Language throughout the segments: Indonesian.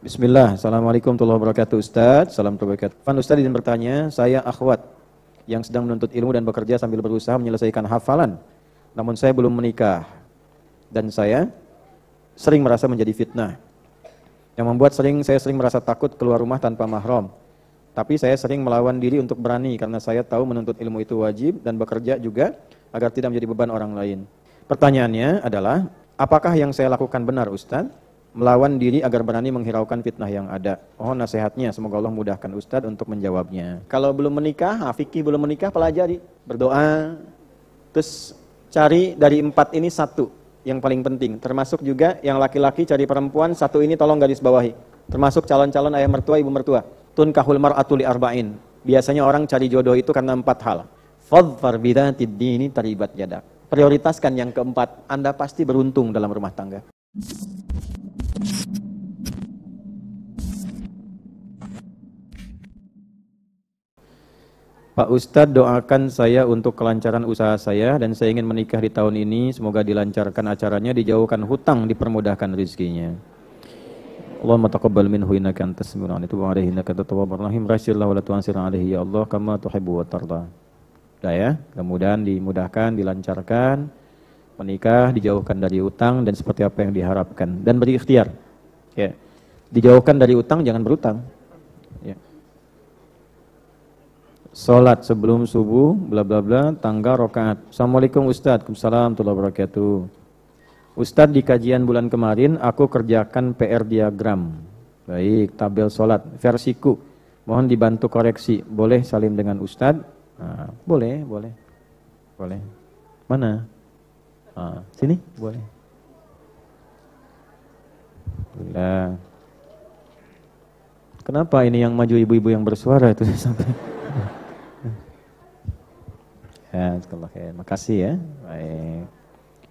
Bismillah, Assalamualaikum warahmatullahi wabarakatuh Ustaz. Salam wabarakatuh. Ustaz izin bertanya, saya akhwat yang sedang menuntut ilmu dan bekerja sambil berusaha menyelesaikan hafalan. Namun saya belum menikah dan saya sering merasa menjadi fitnah. Yang membuat saya sering merasa takut keluar rumah tanpa mahram. Tapi saya sering melawan diri untuk berani karena saya tahu menuntut ilmu itu wajib dan bekerja juga agar tidak menjadi beban orang lain. Pertanyaannya adalah, apakah yang saya lakukan benar Ustaz? Melawan diri agar berani menghiraukan fitnah yang ada. Mohon nasihatnya, semoga Allah mudahkan Ustaz untuk menjawabnya. Kalau belum menikah, fikih belum menikah, pelajari, berdoa, terus cari dari 4 ini 1 yang paling penting. Termasuk juga yang laki-laki cari perempuan, 1 ini tolong garis bawahi. Termasuk calon-calon ayah mertua, ibu mertua. Tunkahul mar'atu li arba'in. Biasanya orang cari jodoh itu karena 4 hal. Fadhfar bidatid dini taribat yadak. Prioritaskan yang keempat, Anda pasti beruntung dalam rumah tangga. Pak Ustadz, doakan saya untuk kelancaran usaha saya dan saya ingin menikah di tahun ini. Semoga dilancarkan acaranya, dijauhkan hutang, dipermudahkan rezekinya. Allahumma taqabbal minhu innaka antas samiul alim wa alaihi innaka at-tawwabur rahim. Rasyillahu wa la tu'ansir alaihi ya Allah kama tuhibbu wa tarda. Sudah ya, mudah-mudahan dimudahkan, dilancarkan, menikah, dijauhkan dari utang dan seperti apa yang diharapkan dan beri ikhtiar. Ya. Dijauhkan dari utang, jangan berutang. Ya. Salat sebelum subuh, bla bla bla, tangga rakaat. Assalamualaikum Ustaz. Waalaikumsalam warahmatullahi wabarakatuh. Ustaz, di kajian bulan kemarin aku kerjakan PR diagram. Baik, tabel salat versiku. Mohon dibantu koreksi. Boleh salim dengan Ustaz? Nah, boleh. Mana? Sini, boleh. Alhamdulillah. Kenapa ini yang maju ibu-ibu yang bersuara itu sampai? Ya, makasih ya. Baik.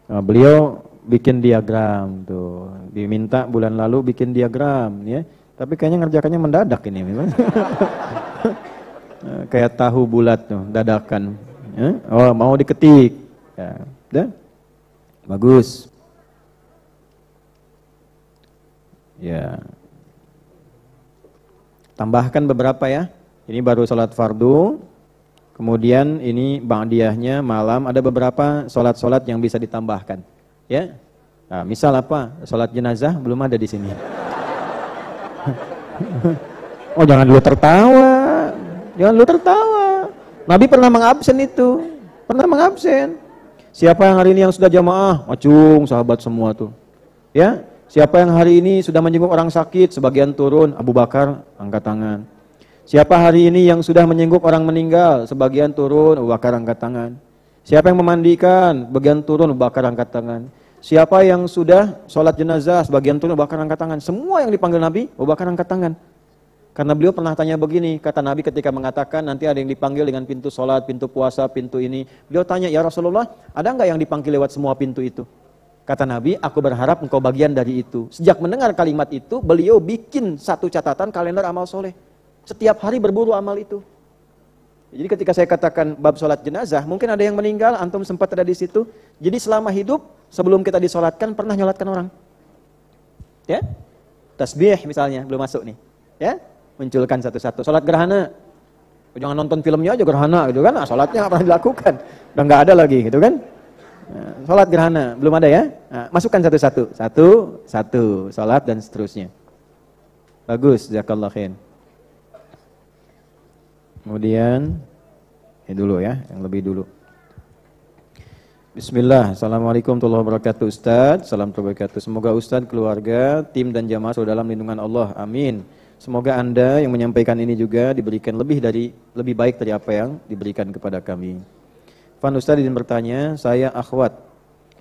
Nah, beliau bikin diagram tuh, diminta bulan lalu bikin diagram ya. Tapi kayaknya ngerjakannya mendadak ini memang. Kayak tahu bulat tuh, dadakan. Ya? Oh, mau diketik. Ya, udah. Bagus. Ya. Tambahkan beberapa ya. Ini baru salat fardu. Kemudian ini ba'diyahnya malam, ada beberapa salat-salat yang bisa ditambahkan. Ya. Nah, misal apa? Salat jenazah belum ada di sini. Oh, jangan dulu tertawa. Jangan dulu tertawa. Nabi pernah mengabsen itu. Pernah mengabsen. Siapa yang hari ini yang sudah jamaah? Acung, sahabat semua tuh. Ya. Siapa yang hari ini sudah menjenguk orang sakit, sebagian turun, Abu Bakar angkat tangan. Siapa hari ini yang sudah menjenguk orang meninggal, sebagian turun, Abu Bakar angkat tangan. Siapa yang memandikan, bagian turun, Abu Bakar angkat tangan. Siapa yang sudah sholat jenazah, sebagian turun, Abu Bakar angkat tangan. Semua yang dipanggil Nabi, Abu Bakar angkat tangan. Karena beliau pernah tanya begini, kata Nabi ketika mengatakan nanti ada yang dipanggil dengan pintu sholat, pintu puasa, pintu ini. Beliau tanya, ya Rasulullah, ada enggak yang dipanggil lewat semua pintu itu? Kata Nabi, aku berharap engkau bagian dari itu. Sejak mendengar kalimat itu, beliau bikin 1 catatan kalender amal soleh. Setiap hari berburu amal itu. Jadi ketika saya katakan bab sholat jenazah, mungkin ada yang meninggal, antum sempat ada di situ. Jadi selama hidup, sebelum kita disolatkan, pernah nyolatkan orang. Ya, tasbih misalnya, belum masuk nih. Ya, munculkan satu-satu. Sholat gerhana, jangan nonton filmnya aja gerhana gitu kan. Nah, sholatnya nggak pernah dilakukan, udah nggak ada lagi gitu kan. Nah, sholat gerhana, belum ada ya. Nah, masukkan satu-satu, satu, sholat dan seterusnya. Bagus, jazakallah khair. Kemudian ini dulu ya, yang lebih dulu. Bismillah, Assalamualaikum warahmatullahi wabarakatuh Ustaz. Salam wabarakatuh. Semoga Ustaz, keluarga, tim dan jamaah selalu dalam lindungan Allah. Amin. Semoga Anda yang menyampaikan ini juga diberikan lebih baik dari apa yang diberikan kepada kami. Ustaz izin bertanya, saya akhwat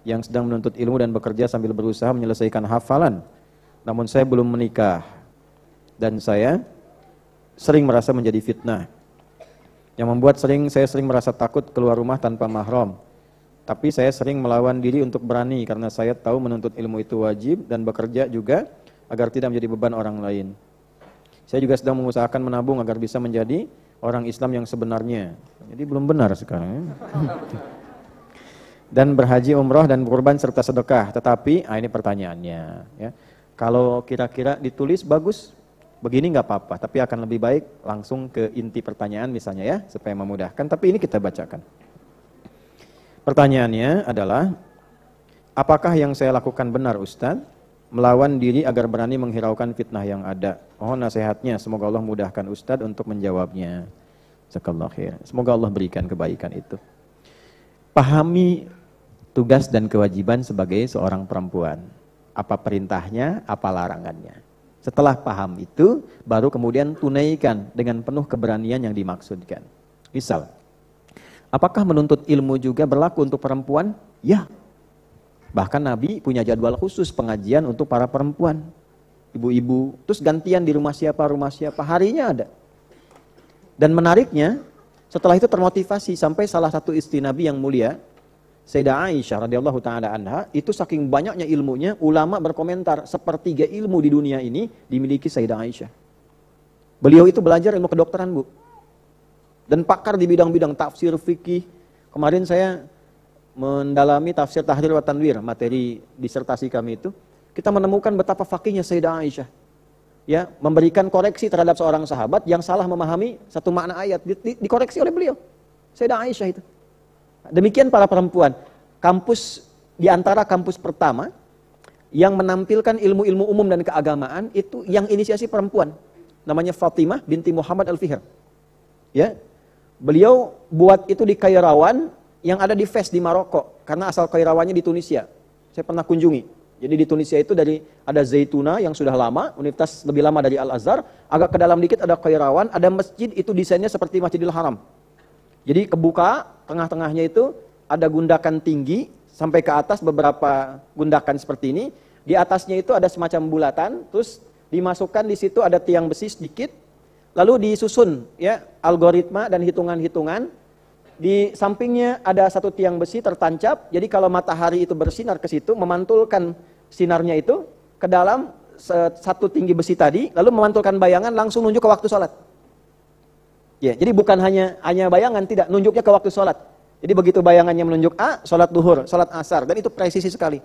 yang sedang menuntut ilmu dan bekerja sambil berusaha menyelesaikan hafalan. Namun saya belum menikah dan saya sering merasa menjadi fitnah. Yang membuat saya sering merasa takut keluar rumah tanpa mahram. Tapi saya sering melawan diri untuk berani karena saya tahu menuntut ilmu itu wajib dan bekerja juga agar tidak menjadi beban orang lain. Saya juga sedang mengusahakan menabung agar bisa menjadi orang Islam yang sebenarnya. Jadi belum benar sekarang. Dan berhaji, umroh dan kurban serta sedekah. Tetapi, ini pertanyaannya. Ya. Kalau kira-kira ditulis bagus, begini nggak apa-apa, tapi akan lebih baik langsung ke inti pertanyaan misalnya ya, supaya memudahkan. Tapi ini kita bacakan. Pertanyaannya adalah, apakah yang saya lakukan benar Ustadz? Melawan diri agar berani menghiraukan fitnah yang ada. Mohon nasihatnya, semoga Allah mudahkan Ustadz untuk menjawabnya. Jazakallahu khair. Semoga Allah berikan kebaikan itu. Pahami tugas dan kewajiban sebagai seorang perempuan. Apa perintahnya, apa larangannya. Setelah paham itu, baru kemudian tunaikan dengan penuh keberanian yang dimaksudkan. Misal, apakah menuntut ilmu juga berlaku untuk perempuan? Ya. Bahkan Nabi punya jadwal khusus pengajian untuk para perempuan. Ibu-ibu, terus gantian di rumah siapa, harinya ada. Dan menariknya, setelah itu termotivasi sampai salah satu istri Nabi yang mulia, Sayyidah Aisyah radhiyallahu taala anha, itu saking banyaknya ilmunya, ulama berkomentar, sepertiga ilmu di dunia ini dimiliki Sayyidah Aisyah. Beliau itu belajar ilmu kedokteran, Bu. Dan pakar di bidang-bidang tafsir, fikih. Kemarin saya mendalami tafsir Tahrir wa Tanwir, materi disertasi kami itu, kita menemukan betapa fakihnya Sayyidah Aisyah. Ya, memberikan koreksi terhadap seorang sahabat yang salah memahami satu makna ayat, dikoreksi oleh beliau. Sayyidah Aisyah itu. Demikian para perempuan. Kampus, di antara kampus pertama yang menampilkan ilmu-ilmu umum dan keagamaan itu yang inisiasi perempuan. Namanya Fatimah binti Muhammad Al-Fihr. Ya. Beliau buat itu di Kairawan yang ada di Fes di Maroko, karena asal Kairawannya di Tunisia. Saya pernah kunjungi. Jadi di Tunisia itu ada Zaituna yang sudah lama, universitas lebih lama dari Al-Azhar, agak ke dalam dikit ada Kairawan, ada masjid itu desainnya seperti Masjidil Haram. Jadi kebuka, tengah-tengahnya itu ada gundakan tinggi sampai ke atas beberapa gundakan seperti ini. Di atasnya itu ada semacam bulatan, terus dimasukkan di situ ada tiang besi sedikit, lalu disusun ya algoritma dan hitungan-hitungan. Di sampingnya ada satu tiang besi tertancap, jadi kalau matahari itu bersinar ke situ, memantulkan sinarnya itu ke dalam satu tinggi besi tadi, lalu memantulkan bayangan langsung nunjuk ke waktu sholat. Ya, jadi bukan hanya bayangan, tidak, nunjuknya ke waktu sholat. Jadi begitu bayangannya menunjuk A, sholat duhur, sholat asar, dan itu presisi sekali.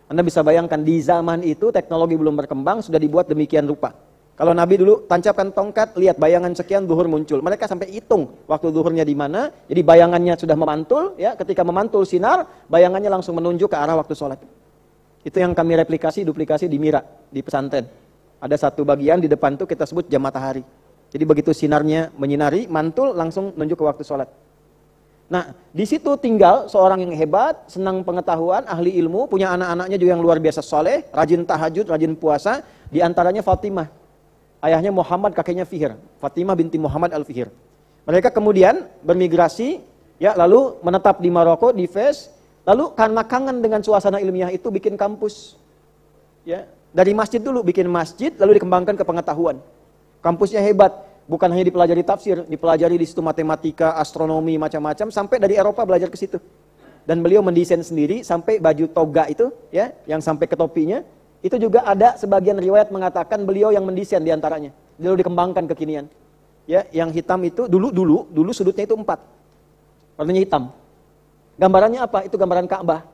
Anda bisa bayangkan di zaman itu teknologi belum berkembang, sudah dibuat demikian rupa. Kalau Nabi dulu tancapkan tongkat, lihat bayangan sekian duhur muncul. Mereka sampai hitung waktu duhurnya di mana, jadi bayangannya sudah memantul, ya, ketika memantul sinar, bayangannya langsung menunjuk ke arah waktu sholat. Itu yang kami duplikasi di Mira, di pesantren. Ada satu bagian di depan itu kita sebut jam matahari. Jadi begitu sinarnya menyinari, mantul langsung menunjuk ke waktu sholat. Nah, di situ tinggal seorang yang hebat, senang pengetahuan, ahli ilmu, punya anak-anaknya juga yang luar biasa soleh, rajin tahajud, rajin puasa, di antaranya Fatimah. Ayahnya Muhammad, kakeknya Fihr. Fatimah binti Muhammad Al-Fihr. Mereka kemudian bermigrasi, ya, lalu menetap di Maroko, di Fes, lalu karena kangen dengan suasana ilmiah itu bikin kampus. Ya, dari masjid dulu bikin masjid, lalu dikembangkan ke pengetahuan. Kampusnya hebat, bukan hanya dipelajari tafsir, dipelajari di situ matematika, astronomi, macam-macam, sampai dari Eropa belajar ke situ. Dan beliau mendesain sendiri sampai baju toga itu, ya, yang sampai ke topinya, itu juga ada sebagian riwayat mengatakan beliau yang mendesain diantaranya. Lalu dikembangkan kekinian. Ya, yang hitam itu dulu sudutnya itu 4, warnanya hitam. Gambarannya apa? Itu gambaran Ka'bah.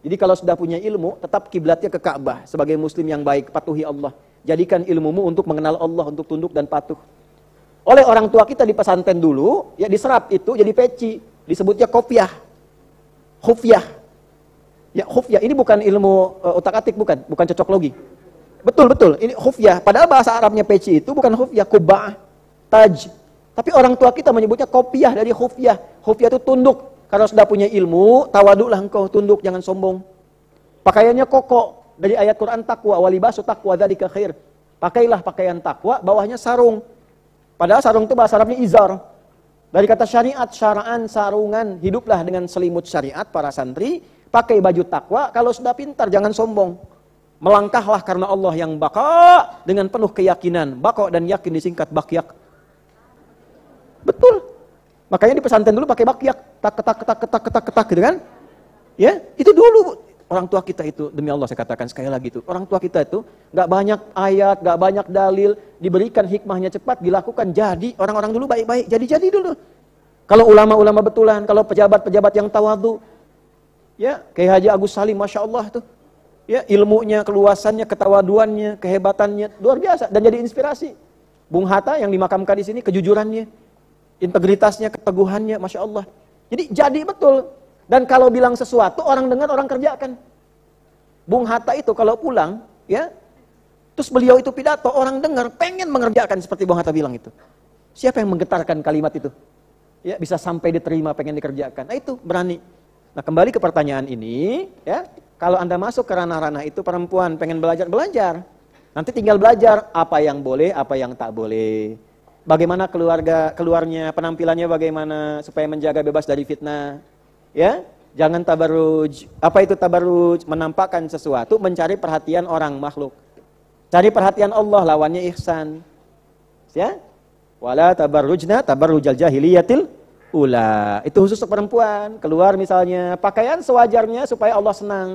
Jadi kalau sudah punya ilmu, tetap kiblatnya ke Ka'bah sebagai muslim yang baik, patuhi Allah. Jadikan ilmumu untuk mengenal Allah, untuk tunduk dan patuh. Oleh orang tua kita di pesantren dulu, ya diserap itu jadi peci, disebutnya kopiah. Khufyah. Ya, khufyah ini bukan ilmu utak-atik, bukan cocok logi. Betul, ini khufyah. Padahal bahasa Arabnya peci itu bukan khufyah, kubah, taj. Tapi orang tua kita menyebutnya kopiah dari khufyah. Khufyah itu tunduk. Kalau sudah punya ilmu, tawaduklah engkau, tunduk, jangan sombong. Pakaiannya koko. Dari ayat Quran takwa, walibasu takwa dzalika khair. Pakailah pakaian takwa, bawahnya sarung. Padahal sarung itu bahasa Arabnya izar. Dari kata syariat, syara'an, sarungan, hiduplah dengan selimut syariat para santri, pakai baju takwa, kalau sudah pintar jangan sombong. Melangkahlah karena Allah yang baka dengan penuh keyakinan. Baka dan yakin disingkat bakyak. Betul. Makanya di pesantren dulu pakai bakyak, ketak gitu kan? Ya, itu dulu. Orang tua kita itu, demi Allah saya katakan sekali lagi itu, orang tua kita itu gak banyak ayat, gak banyak dalil, diberikan hikmahnya cepat, dilakukan jadi. Orang-orang dulu baik-baik, jadi dulu. Kalau ulama-ulama betulan, kalau pejabat-pejabat yang tawadu, ya kayak Haji Agus Salim, Masya Allah tuh. Ya, ilmunya, keluasannya, ketawaduannya, kehebatannya luar biasa dan jadi inspirasi. Bung Hatta yang dimakamkan di sini, kejujurannya, integritasnya, keteguhannya, Masya Allah. Jadi betul. Dan kalau bilang sesuatu, orang dengar, orang kerjakan. Bung Hatta itu kalau pulang, ya, terus beliau itu pidato, orang dengar, pengen mengerjakan seperti Bung Hatta bilang itu. Siapa yang menggetarkan kalimat itu? Ya, bisa sampai diterima, pengen dikerjakan. Nah itu, berani. Nah kembali ke pertanyaan ini, ya. Kalau Anda masuk ke ranah-ranah itu, perempuan pengen belajar, belajar. Nanti tinggal belajar apa yang boleh, apa yang tak boleh. Bagaimana keluarnya, penampilannya bagaimana supaya menjaga bebas dari fitnah. Ya, jangan tabarruj. Apa itu tabarruj? Menampakkan sesuatu, mencari perhatian orang makhluk. Cari perhatian Allah, lawannya ihsan. Ya? Wala tabarrujna tabarrujal jahiliyatil ula. Itu khusus untuk perempuan. Keluar misalnya pakaian sewajarnya supaya Allah senang.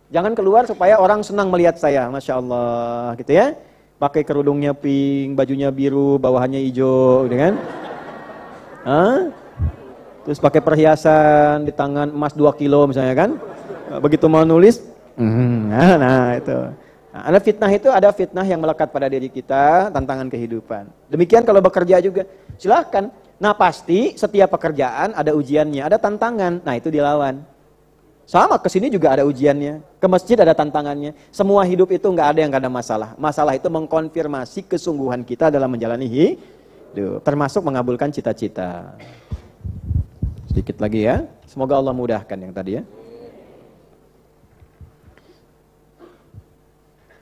Jangan keluar supaya orang senang melihat saya, Masya Allah, gitu ya. Pakai kerudungnya pink, bajunya biru, bawahannya hijau, gitu kan. Terus pakai perhiasan di tangan emas 2 kilo misalnya kan. Begitu mau nulis, nah itu. Nah, ada fitnah yang melekat pada diri kita, tantangan kehidupan. Demikian kalau bekerja juga, silahkan. Nah pasti setiap pekerjaan ada ujiannya, ada tantangan, nah itu dilawan. Sama, kesini juga ada ujiannya, ke masjid ada tantangannya. Semua hidup itu nggak ada yang nggak ada masalah. Masalah itu mengkonfirmasi kesungguhan kita dalam menjalani hidup, termasuk mengabulkan cita-cita. Sedikit lagi ya, semoga Allah mudahkan yang tadi ya.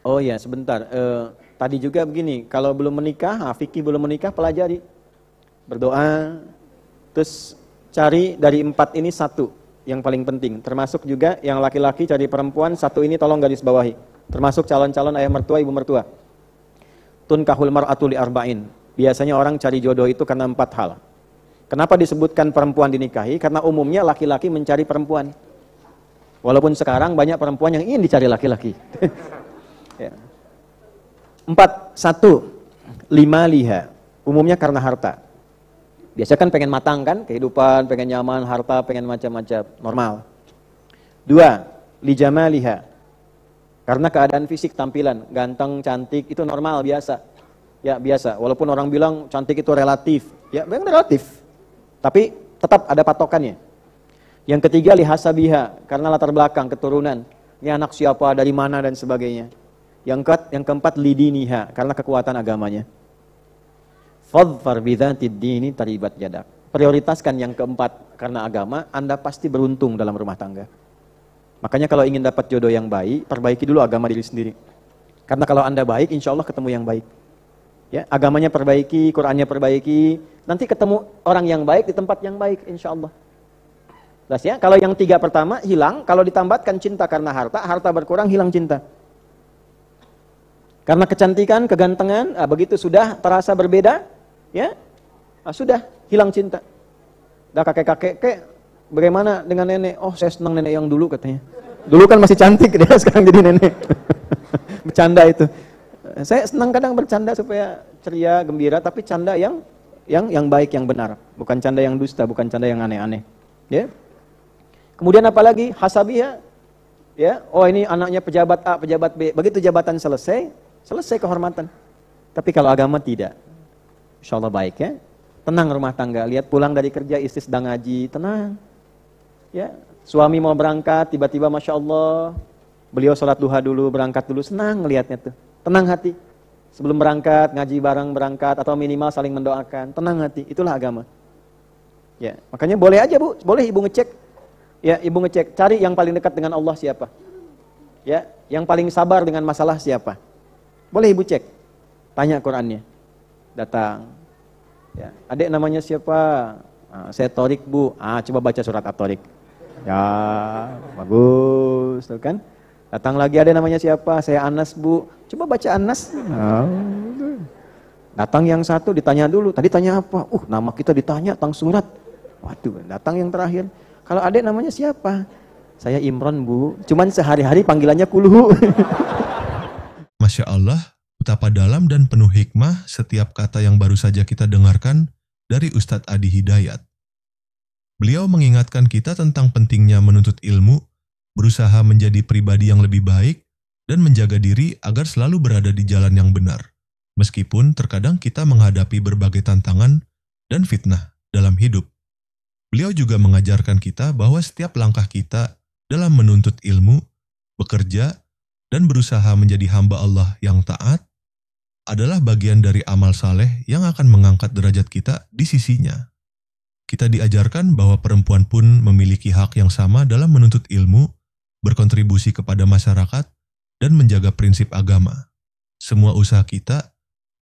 Oh ya sebentar, tadi juga begini, kalau belum menikah, fikih belum menikah, pelajari. Berdoa, terus cari dari 4 ini 1. Yang paling penting, termasuk juga yang laki-laki cari perempuan, 1 ini tolong garis bawahi. Termasuk calon-calon ayah mertua, ibu mertua. Tunkahul mar'atu li arba'in. Biasanya orang cari jodoh itu karena 4 hal. Kenapa disebutkan perempuan dinikahi? Karena umumnya laki-laki mencari perempuan. Walaupun sekarang banyak perempuan yang ingin dicari laki-laki. 4, 1, 5 liha. Umumnya karena harta. Biasa kan pengen matang kan, kehidupan, pengen nyaman, harta, pengen macam-macam, normal. 2, lijamaliha. Karena keadaan fisik, tampilan, ganteng, cantik, itu normal, biasa. Ya, biasa. Walaupun orang bilang cantik itu relatif. Ya, memang relatif. Tapi tetap ada patokannya. Yang ketiga, lihasabiha. Karena latar belakang, keturunan. Ini anak siapa, dari mana, dan sebagainya. Yang keempat, lidiniha. Karena kekuatan agamanya. Fadfar bidzatid dini taribat yadak. Prioritaskan yang keempat karena agama, Anda pasti beruntung dalam rumah tangga. Makanya kalau ingin dapat jodoh yang baik, perbaiki dulu agama diri sendiri. Karena kalau Anda baik, insya Allah ketemu yang baik. Ya, agamanya perbaiki, Qurannya perbaiki, nanti ketemu orang yang baik di tempat yang baik, insya Allah. Jelas ya? Kalau yang 3 pertama hilang, kalau ditambatkan cinta karena harta, harta berkurang, hilang cinta. Karena kecantikan, kegantengan, begitu sudah terasa berbeda, ya, sudah hilang cinta. Udah kakek-kakek, bagaimana dengan nenek? Oh, saya senang nenek yang dulu katanya. Dulu kan masih cantik dia, sekarang jadi nenek. Bercanda itu. Saya senang kadang bercanda supaya ceria, gembira, tapi canda yang baik, yang benar, bukan canda yang dusta, bukan canda yang aneh-aneh. Ya. Kemudian apalagi hasabiha, ya. Oh ini anaknya pejabat A, pejabat B. Begitu jabatan selesai kehormatan. Tapi kalau agama tidak. Insya Allah baik ya. Tenang rumah tangga, lihat pulang dari kerja istri sedang ngaji, tenang. Ya, suami mau berangkat, tiba-tiba Masya Allah, beliau sholat duha dulu, berangkat dulu, senang ngelihatnya tuh. Tenang hati. Sebelum berangkat, ngaji bareng berangkat, atau minimal saling mendoakan, tenang hati, itulah agama. Ya, makanya boleh aja Bu, boleh ibu ngecek. Ya, ibu ngecek, cari yang paling dekat dengan Allah siapa. Ya, yang paling sabar dengan masalah siapa. Boleh ibu cek, tanya Qurannya. Datang, ya, adik namanya siapa? Saya Torik Bu. Coba baca surat At-Torik. Ya, bagus, tuh kan? Datang lagi, ada namanya siapa? Saya Anas Bu. Coba baca Anas. Datang yang satu, ditanya dulu. Tadi tanya apa? Nama kita ditanya, tang surat. Waduh, datang yang terakhir. Kalau adik namanya siapa? Saya Imron Bu. Cuman sehari-hari panggilannya Kulhu. Masya Allah. Betapa dalam dan penuh hikmah setiap kata yang baru saja kita dengarkan dari Ustadz Adi Hidayat. Beliau mengingatkan kita tentang pentingnya menuntut ilmu, berusaha menjadi pribadi yang lebih baik, dan menjaga diri agar selalu berada di jalan yang benar, meskipun terkadang kita menghadapi berbagai tantangan dan fitnah dalam hidup. Beliau juga mengajarkan kita bahwa setiap langkah kita dalam menuntut ilmu, bekerja, dan berusaha menjadi hamba Allah yang taat adalah bagian dari amal saleh yang akan mengangkat derajat kita di sisinya. Kita diajarkan bahwa perempuan pun memiliki hak yang sama dalam menuntut ilmu, berkontribusi kepada masyarakat, dan menjaga prinsip agama. Semua usaha kita,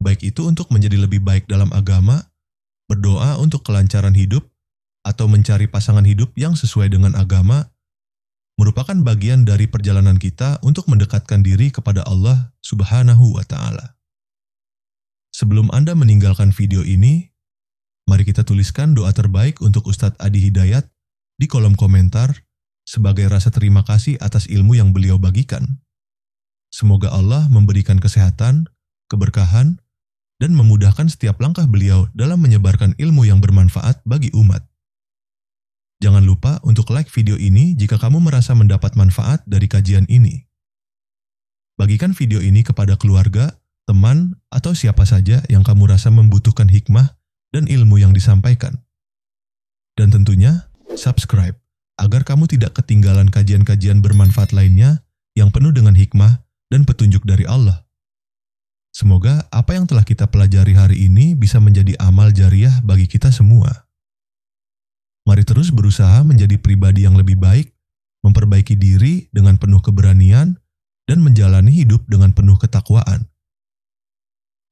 baik itu untuk menjadi lebih baik dalam agama, berdoa untuk kelancaran hidup, atau mencari pasangan hidup yang sesuai dengan agama, merupakan bagian dari perjalanan kita untuk mendekatkan diri kepada Allah Subhanahu wa Ta'ala. Sebelum Anda meninggalkan video ini, mari kita tuliskan doa terbaik untuk Ustadz Adi Hidayat di kolom komentar sebagai rasa terima kasih atas ilmu yang beliau bagikan. Semoga Allah memberikan kesehatan, keberkahan, dan memudahkan setiap langkah beliau dalam menyebarkan ilmu yang bermanfaat bagi umat. Jangan lupa untuk like video ini jika kamu merasa mendapat manfaat dari kajian ini. Bagikan video ini kepada keluarga, teman, atau siapa saja yang kamu rasa membutuhkan hikmah dan ilmu yang disampaikan. Dan tentunya, subscribe agar kamu tidak ketinggalan kajian-kajian bermanfaat lainnya yang penuh dengan hikmah dan petunjuk dari Allah. Semoga apa yang telah kita pelajari hari ini bisa menjadi amal jariah bagi kita semua. Mari terus berusaha menjadi pribadi yang lebih baik, memperbaiki diri dengan penuh keberanian, dan menjalani hidup dengan penuh ketakwaan.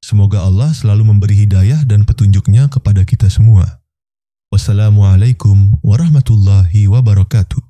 Semoga Allah selalu memberi hidayah dan petunjuknya kepada kita semua. Wassalamualaikum warahmatullahi wabarakatuh.